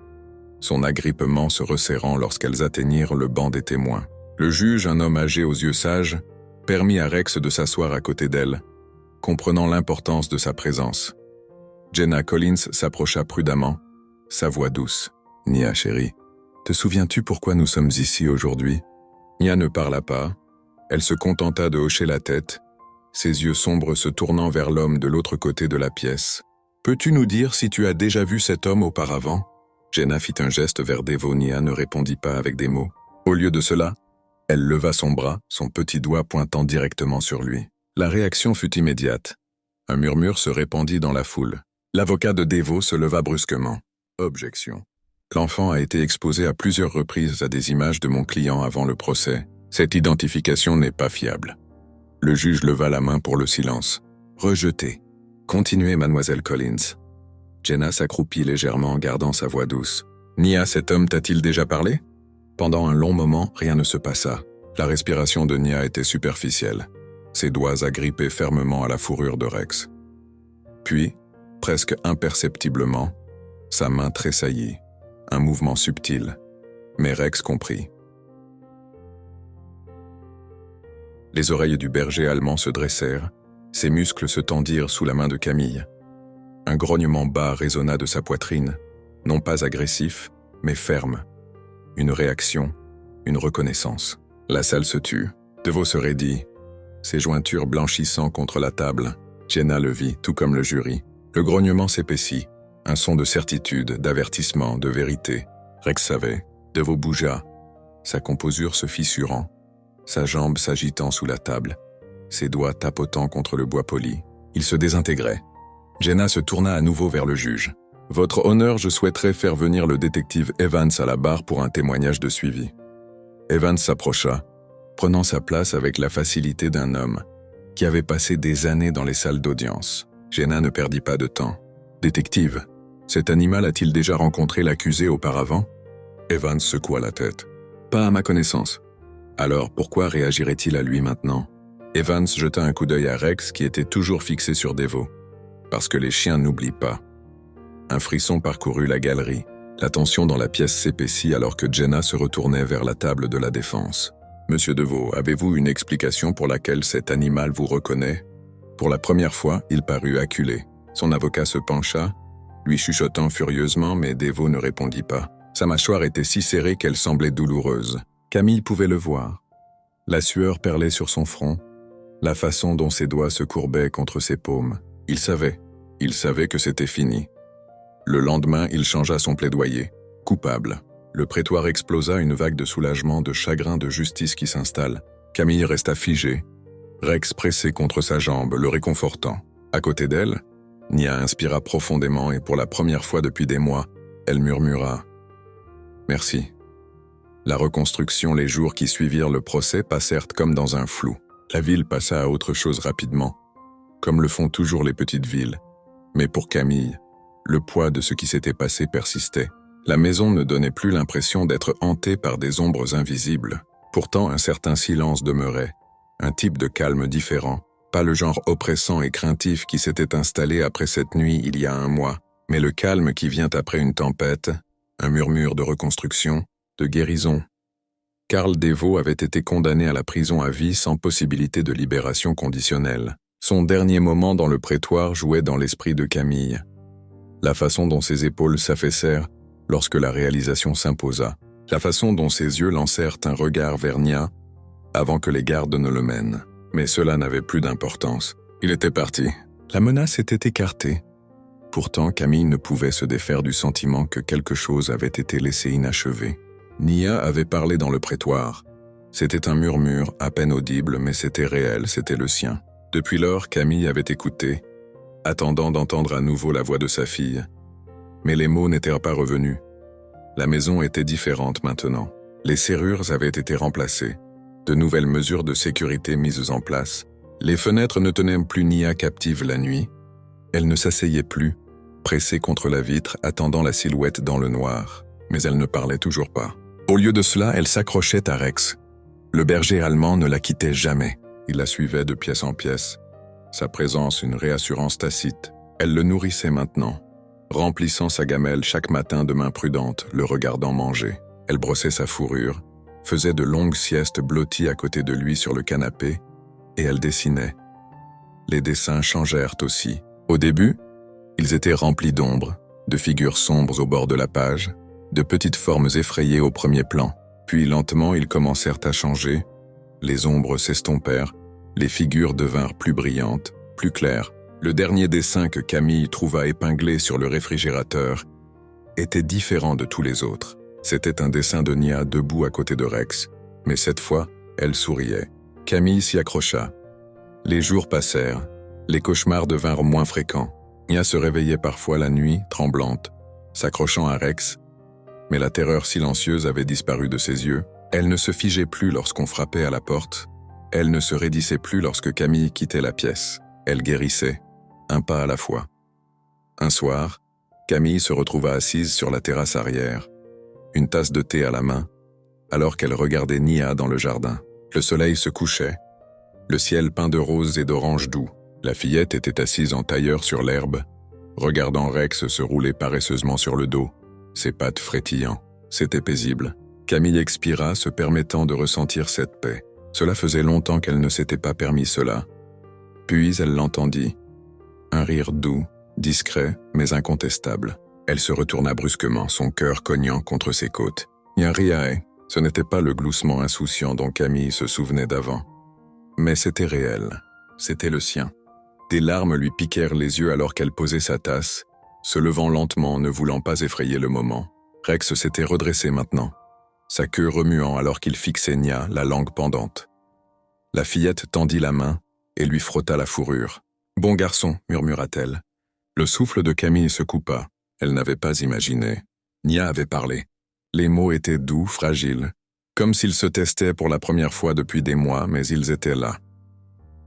son agrippement se resserrant lorsqu'elles atteignirent le banc des témoins. Le juge, un homme âgé aux yeux sages, permit à Rex de s'asseoir à côté d'elle, comprenant l'importance de sa présence. Jenna Collins s'approcha prudemment, sa voix douce. « Nia, chérie, te souviens-tu pourquoi nous sommes ici aujourd'hui ?» Nia ne parla pas, elle se contenta de hocher la tête, ses yeux sombres se tournant vers l'homme de l'autre côté de la pièce. « Peux-tu nous dire si tu as déjà vu cet homme auparavant ?» Jenna fit un geste vers Devo. Nia ne répondit pas avec des mots. Au lieu de cela, elle leva son bras, son petit doigt pointant directement sur lui. La réaction fut immédiate. Un murmure se répandit dans la foule. L'avocat de Devo se leva brusquement. Objection. L'enfant a été exposé à plusieurs reprises à des images de mon client avant le procès. Cette identification n'est pas fiable. Le juge leva la main pour le silence. Rejeté. Continuez, mademoiselle Collins. Jenna s'accroupit légèrement en gardant sa voix douce. Nia, cet homme t'a-t-il déjà parlé ? Pendant un long moment, rien ne se passa. La respiration de Nia était superficielle. Ses doigts agrippaient fermement à la fourrure de Rex. Puis, presque imperceptiblement, sa main tressaillit. Un mouvement subtil. Mais Rex comprit. Les oreilles du berger allemand se dressèrent, ses muscles se tendirent sous la main de Camille. Un grognement bas résonna de sa poitrine, non pas agressif, mais ferme. Une réaction, une reconnaissance. La salle se tut. Devo se raidit, ses jointures blanchissant contre la table. Jenna le vit, tout comme le jury. Le grognement s'épaissit, un son de certitude, d'avertissement, de vérité. Rex savait. Devo bougea, sa composure se fissurant, sa jambe s'agitant sous la table, ses doigts tapotant contre le bois poli. Il se désintégrait. Jenna se tourna à nouveau vers le juge. « Votre honneur, je souhaiterais faire venir le détective Evans à la barre pour un témoignage de suivi. » Evans s'approcha, prenant sa place avec la facilité d'un homme qui avait passé des années dans les salles d'audience. Jenna ne perdit pas de temps. « Détective, cet animal a-t-il déjà rencontré l'accusé auparavant ?» Evans secoua la tête. « Pas à ma connaissance. » Alors pourquoi réagirait-il à lui maintenant ? Evans jeta un coup d'œil à Rex qui était toujours fixé sur Devo. Parce que les chiens n'oublient pas. Un frisson parcourut la galerie. La tension dans la pièce s'épaissit alors que Jenna se retournait vers la table de la défense. « Monsieur Devo, avez-vous une explication pour laquelle cet animal vous reconnaît ?» Pour la première fois, il parut acculé. Son avocat se pencha, lui chuchotant furieusement, mais Devo ne répondit pas. Sa mâchoire était si serrée qu'elle semblait douloureuse. Camille pouvait le voir. La sueur perlait sur son front, la façon dont ses doigts se courbaient contre ses paumes. Il savait que c'était fini. Le lendemain, il changea son plaidoyer. Coupable. Le prétoire explosa, une vague de soulagement, de chagrin, de justice qui s'installe. Camille resta figée, Rex pressé contre sa jambe, le réconfortant. À côté d'elle, Nia inspira profondément et pour la première fois depuis des mois, elle murmura « Merci ». La reconstruction, les jours qui suivirent le procès passèrent comme dans un flou. La ville passa à autre chose rapidement, comme le font toujours les petites villes. Mais pour Camille, le poids de ce qui s'était passé persistait. La maison ne donnait plus l'impression d'être hantée par des ombres invisibles. Pourtant, un certain silence demeurait, un type de calme différent, pas le genre oppressant et craintif qui s'était installé après cette nuit il y a un mois, mais le calme qui vient après une tempête, un murmure de reconstruction, de guérison. Karl Deveau avait été condamné à la prison à vie sans possibilité de libération conditionnelle. Son dernier moment dans le prétoire jouait dans l'esprit de Camille. La façon dont ses épaules s'affaissèrent lorsque la réalisation s'imposa, la façon dont ses yeux lancèrent un regard vers Nia avant que les gardes ne le mènent. Mais cela n'avait plus d'importance. Il était parti. La menace était écartée. Pourtant, Camille ne pouvait se défaire du sentiment que quelque chose avait été laissé inachevé. Nia avait parlé dans le prétoire. C'était un murmure, à peine audible, mais c'était réel, c'était le sien. Depuis lors, Camille avait écouté, attendant d'entendre à nouveau la voix de sa fille. Mais les mots n'étaient pas revenus. La maison était différente maintenant. Les serrures avaient été remplacées. De nouvelles mesures de sécurité mises en place. Les fenêtres ne tenaient plus Nia captive la nuit. Elle ne s'asseyait plus, pressée contre la vitre, attendant la silhouette dans le noir. Mais elle ne parlait toujours pas. Au lieu de cela, elle s'accrochait à Rex. Le berger allemand ne la quittait jamais. Il la suivait de pièce en pièce. Sa présence, une réassurance tacite. Elle le nourrissait maintenant, remplissant sa gamelle chaque matin de main prudente, le regardant manger. Elle brossait sa fourrure, faisait de longues siestes blotties à côté de lui sur le canapé, et elle dessinait. Les dessins changèrent aussi. Au début, ils étaient remplis d'ombre, de figures sombres au bord de la page, de petites formes effrayées au premier plan. Puis lentement, ils commencèrent à changer. Les ombres s'estompèrent, les figures devinrent plus brillantes, plus claires. Le dernier dessin que Camille trouva épinglé sur le réfrigérateur était différent de tous les autres. C'était un dessin de Nia debout à côté de Rex, mais cette fois, elle souriait. Camille s'y accrocha. Les jours passèrent, les cauchemars devinrent moins fréquents. Nia se réveillait parfois la nuit, tremblante, s'accrochant à Rex, mais la terreur silencieuse avait disparu de ses yeux. Elle ne se figeait plus lorsqu'on frappait à la porte. Elle ne se raidissait plus lorsque Camille quittait la pièce. Elle guérissait, un pas à la fois. Un soir, Camille se retrouva assise sur la terrasse arrière, une tasse de thé à la main, alors qu'elle regardait Nia dans le jardin. Le soleil se couchait, le ciel peint de roses et d'oranges doux. La fillette était assise en tailleur sur l'herbe, regardant Rex se rouler paresseusement sur le dos, ses pattes frétillant. C'était paisible. Camille expira, se permettant de ressentir cette paix. Cela faisait longtemps qu'elle ne s'était pas permis cela. Puis elle l'entendit. Un rire doux, discret, mais incontestable. Elle se retourna brusquement, son cœur cognant contre ses côtes. Nyariae, ce n'était pas le gloussement insouciant dont Camille se souvenait d'avant. Mais c'était réel. C'était le sien. Des larmes lui piquèrent les yeux alors qu'elle posait sa tasse, se levant lentement, ne voulant pas effrayer le moment. Rex s'était redressé maintenant, sa queue remuant alors qu'il fixait Nia, la langue pendante. La fillette tendit la main et lui frotta la fourrure. « Bon garçon », murmura-t-elle. Le souffle de Camille se coupa. Elle n'avait pas imaginé. Nia avait parlé. Les mots étaient doux, fragiles, comme s'ils se testaient pour la première fois depuis des mois, mais ils étaient là.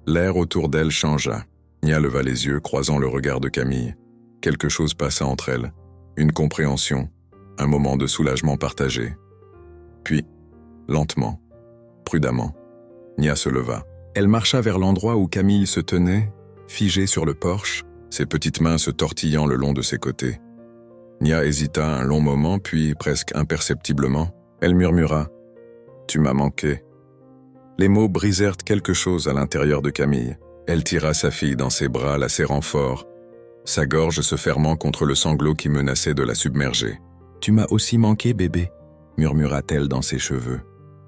L'air autour d'elle changea. Nia leva les yeux, croisant le regard de Camille. Quelque chose passa entre elles. Une compréhension, un moment de soulagement partagé. Puis, lentement, prudemment, Nia se leva. Elle marcha vers l'endroit où Camille se tenait, figée sur le porche, ses petites mains se tortillant le long de ses côtés. Nia hésita un long moment, puis, presque imperceptiblement, elle murmura « Tu m'as manqué ». Les mots brisèrent quelque chose à l'intérieur de Camille. Elle tira sa fille dans ses bras, la serrant fort, sa gorge se fermant contre le sanglot qui menaçait de la submerger. « Tu m'as aussi manqué, bébé », murmura-t-elle dans ses cheveux.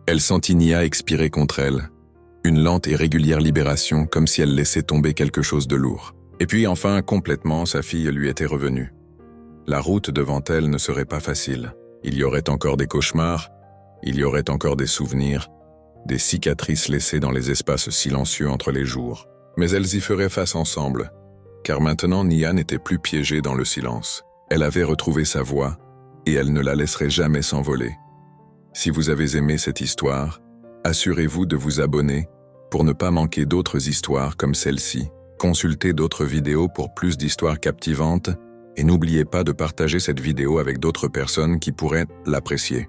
Elle sentit Nia expirer contre elle, une lente et régulière libération, comme si elle laissait tomber quelque chose de lourd. Et puis enfin, complètement, sa fille lui était revenue. La route devant elle ne serait pas facile. Il y aurait encore des cauchemars, il y aurait encore des souvenirs, des cicatrices laissées dans les espaces silencieux entre les jours. Mais elles y feraient face ensemble, car maintenant Nia n'était plus piégée dans le silence. Elle avait retrouvé sa voix, et elle ne la laisserait jamais s'envoler. Si vous avez aimé cette histoire, assurez-vous de vous abonner pour ne pas manquer d'autres histoires comme celle-ci. Consultez d'autres vidéos pour plus d'histoires captivantes et n'oubliez pas de partager cette vidéo avec d'autres personnes qui pourraient l'apprécier.